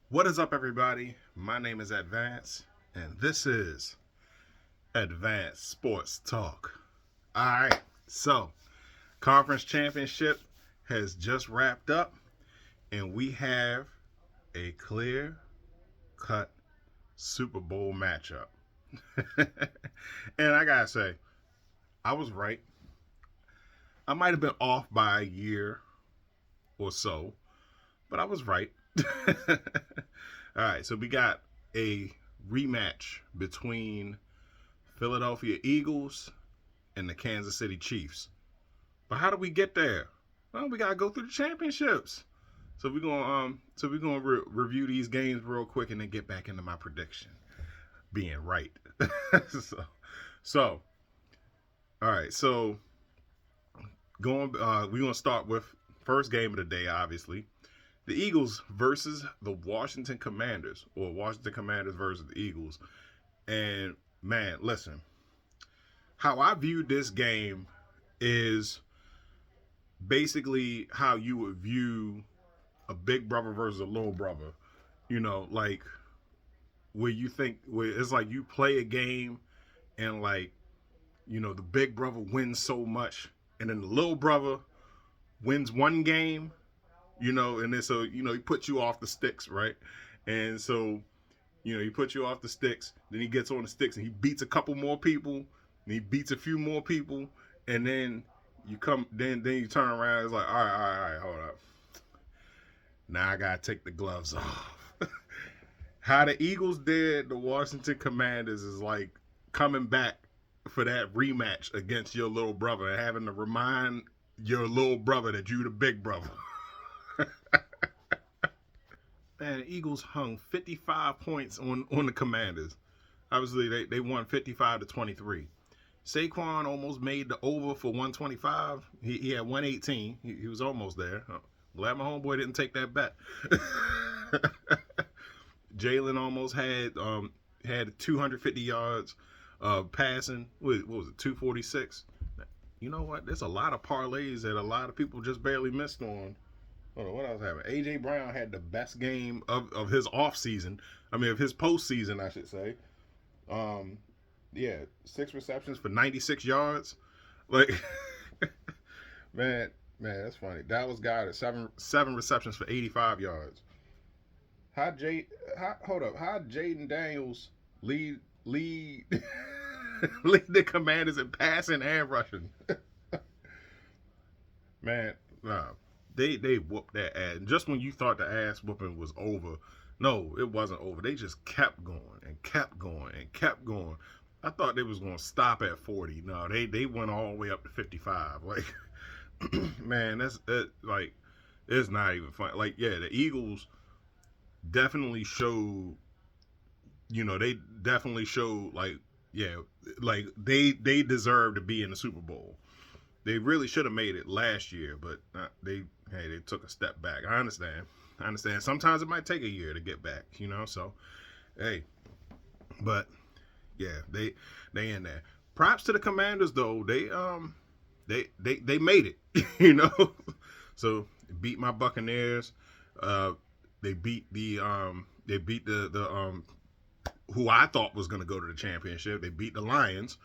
What is up, everybody? My name is Advance, and this is Advanced Sports Talk. All right, so conference championship has just wrapped up, and we have a clear cut Super Bowl matchup. And I gotta say, I was right. I might have been off by a year or so, but I was right. All right, so we got a rematch between Philadelphia Eagles and the Kansas City Chiefs. But how do we get there? Well, we gotta go through the championships. So we're gonna review these games real quick and then get back into my prediction, being right. so, so all right. So we're gonna start with first game of the day. Obviously, the Eagles versus the Washington Commanders, or Washington Commanders versus the Eagles. And man, listen, how I viewed this game is basically how you would view a big brother versus a little brother. Like where it's like you play a game and like, the big brother wins so much and then the little brother wins one game, and then so, he puts you off the sticks, right? And so, he puts you off the sticks, then he gets on the sticks and he beats a couple more people, and he beats a few more people, and then then you turn around, it's like, all right, hold up. Now I gotta take the gloves off. How the Eagles did the Washington Commanders is like coming back for that rematch against your little brother and having to remind your little brother that you the big brother. Man, the Eagles hung 55 points on the Commanders. Obviously, they won 55-23. Saquon almost made the over for 125. He had 118. He was almost there. Glad my homeboy didn't take that bet. Jalen almost had 250 yards passing. What was it, 246? You know what? There's a lot of parlays that a lot of people just barely missed on. Hold on, what else happened? AJ Brown had the best game of his offseason. I mean, of his postseason, I should say. Um, yeah, 6 receptions for 96 yards. Like, man, that's funny. Dallas got it. Seven receptions for 85 yards. Hold up? How Jaden Daniels lead lead the Commanders in passing and rushing? Man, nah, they whooped that ass. And just when you thought the ass whooping was over, no, it wasn't over. They just kept going and kept going and kept going. I thought they was gonna stop at 40. No, they went all the way up to 55. Like, man, like, it's not even fun. Like, yeah, the Eagles definitely showed. They definitely showed, like, yeah, like they deserve to be in the Super Bowl. They really should have made it last year, but they took a step back. I understand. Sometimes it might take a year to get back, So, hey, but yeah, they in there. Props to the Commanders though. They made it, So beat my Buccaneers. Uh, they beat the who I thought was going to go to the championship. They beat the Lions,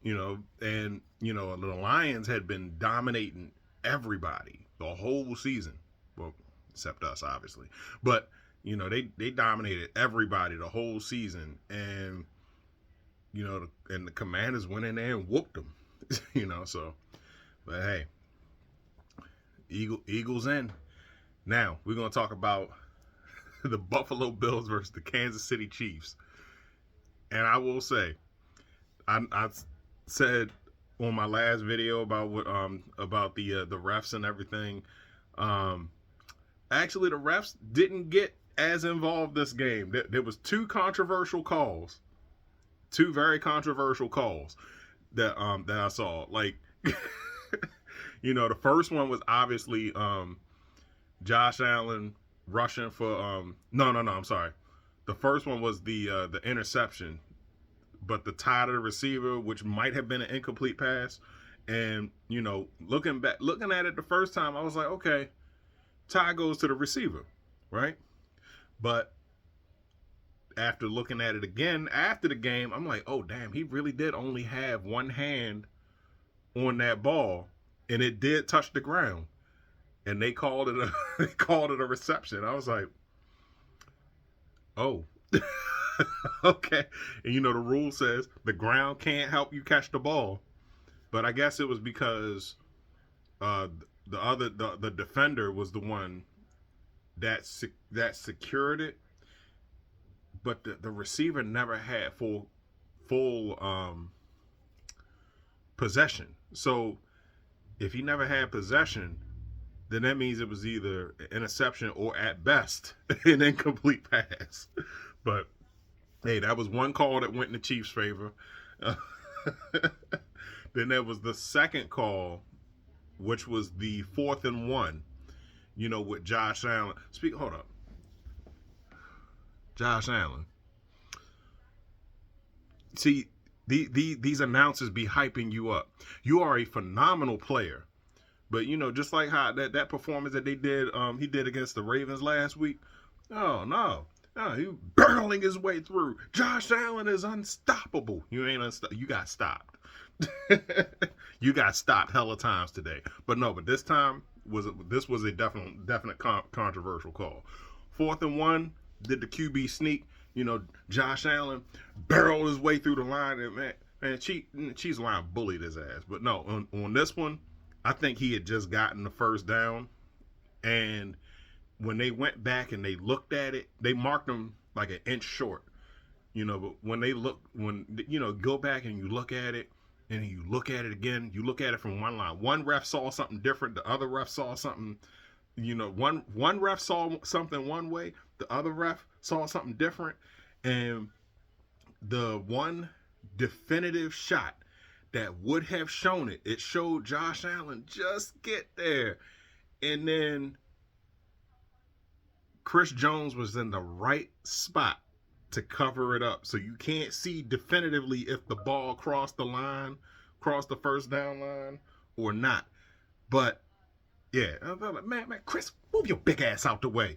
and the Lions had been dominating everybody the whole season. Well, except us, obviously, but they dominated everybody the whole season, and and the Commanders went in there and whooped them, So, but hey, Eagles in. Now we're gonna talk about the Buffalo Bills versus the Kansas City Chiefs, and I will say, I said on my last video about about the refs and everything. Um, Actually, the refs didn't get as involved this game. There was two very controversial calls that I saw. Like, the first one was obviously Josh Allen rushing for no, I'm sorry. The first one was the interception, but the tie to the receiver, which might have been an incomplete pass. And looking at it the first time, I was like, okay, tie goes to the receiver, right? But after looking at it again after the game, I'm like, oh damn, he really did only have one hand on that ball, and it did touch the ground, and they called it a they called it a reception. I was like, oh, okay. And you know the rule says the ground can't help you catch the ball, but I guess it was because uh, the defender was the one that secured it, but the receiver never had full possession. So if he never had possession, then that means it was either an interception or at best an incomplete pass. But hey, that was one call that went in the Chiefs' favor. Then there was the second call, which was the 4th and 1. You know, with Josh Allen. Hold up. Josh Allen. See, these announcers be hyping you up. You are a phenomenal player. But, you know, just like how that performance that he did against the Ravens last week. Oh, no. No, he barreling his way through. Josh Allen is unstoppable. You ain't unstoppable. You got stopped. You got stopped hella times today. But this time was a definite controversial call. 4th and 1, did the QB sneak. You know, Josh Allen barreled his way through the line, and man, Chiefs line bullied his ass. But no, on this one, I think he had just gotten the first down, and when they went back and they looked at it, they marked him like an inch short. You know, but when go back and you look at it, and you look at it again, you look at it from one line. One ref saw something different. The other ref saw something, you know, one ref saw something one way. The other ref saw something different. And the one definitive shot that would have shown it, it showed Josh Allen just get there. And then Chris Jones was in the right spot to cover it up, so you can't see definitively if the ball crossed the first down line or not. But yeah, I was like, man, Chris, move your big ass out the way,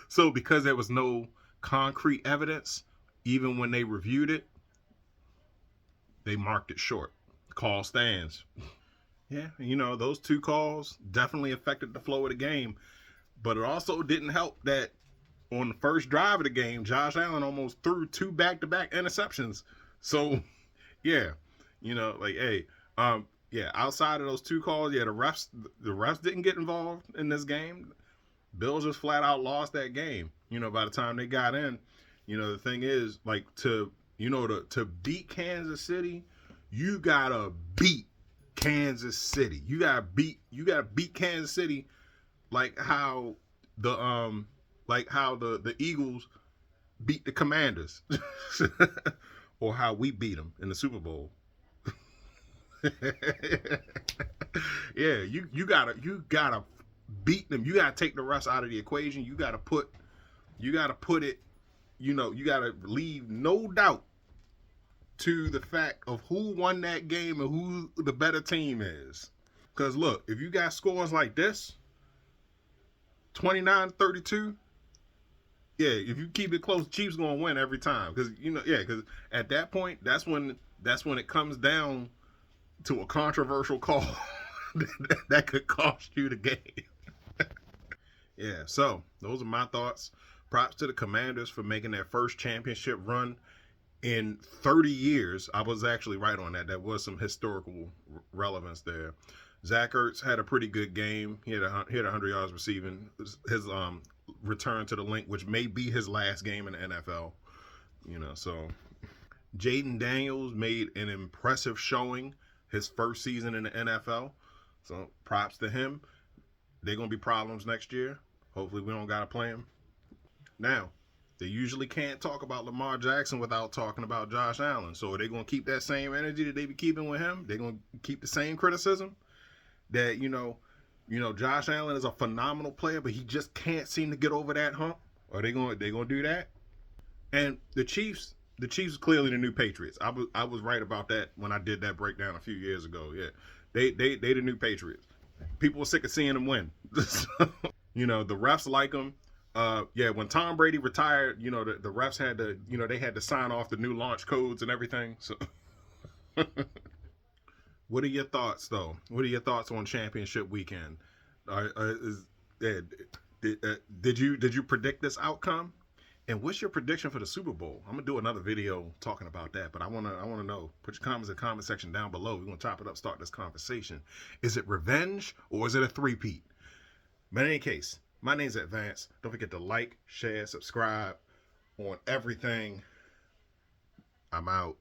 so because there was no concrete evidence, even when they reviewed it, they marked it short. Call stands. Yeah, you know, those two calls definitely affected the flow of the game. But it also didn't help that on the first drive of the game, Josh Allen almost threw 2 back-to-back interceptions. So, yeah, you know, like, hey, outside of those 2 calls, the refs didn't get involved in this game. Bills just flat out lost that game. You know, by the time they got in, you know, the thing is, like, to beat Kansas City, you gotta beat Kansas City. You gotta beat Kansas City. Like how the Eagles beat the Commanders, or how we beat them in the Super Bowl. Yeah, you gotta beat them. You gotta take the refs out of the equation. You gotta put it. You know, you gotta leave no doubt to the fact of who won that game and who the better team is. Because look, if you got scores like this, 29-32, yeah, if you keep it close, Chiefs gonna win every time. Because because at that point, that's when it comes down to a controversial call that could cost you the game. Yeah, so those are my thoughts. Props to the Commanders for making their first championship run in 30 years. I was actually right on that. There was some historical relevance there. Zach Ertz had a pretty good game. He had 100 yards receiving. His return to the link, which may be his last game in the NFL. You know, so Jaden Daniels made an impressive showing his first season in the NFL. So props to him. They're going to be problems next year. Hopefully we don't got to play him. Now, they usually can't talk about Lamar Jackson without talking about Josh Allen. So are they going to keep that same energy that they be keeping with him? They're going to keep the same criticism? That, you know, Josh Allen is a phenomenal player, but he just can't seem to get over that hump. Are they going to do that? And the Chiefs are clearly the new Patriots. I was right about that when I did that breakdown a few years ago. Yeah, they the new Patriots. People were sick of seeing them win. You know, the refs like him. Yeah, when Tom Brady retired, you know, the refs had to, you know, they had to sign off the new launch codes and everything. So, what are your thoughts, though? What are your thoughts on championship weekend? Is, uh, did you predict this outcome? And what's your prediction for the Super Bowl? I'm gonna do another video talking about that, but I wanna know. Put your comments in the comment section down below. We're gonna chop it up, start this conversation. Is it revenge or is it a three-peat? But in any case, my name's Advance. Don't forget to like, share, subscribe on everything. I'm out.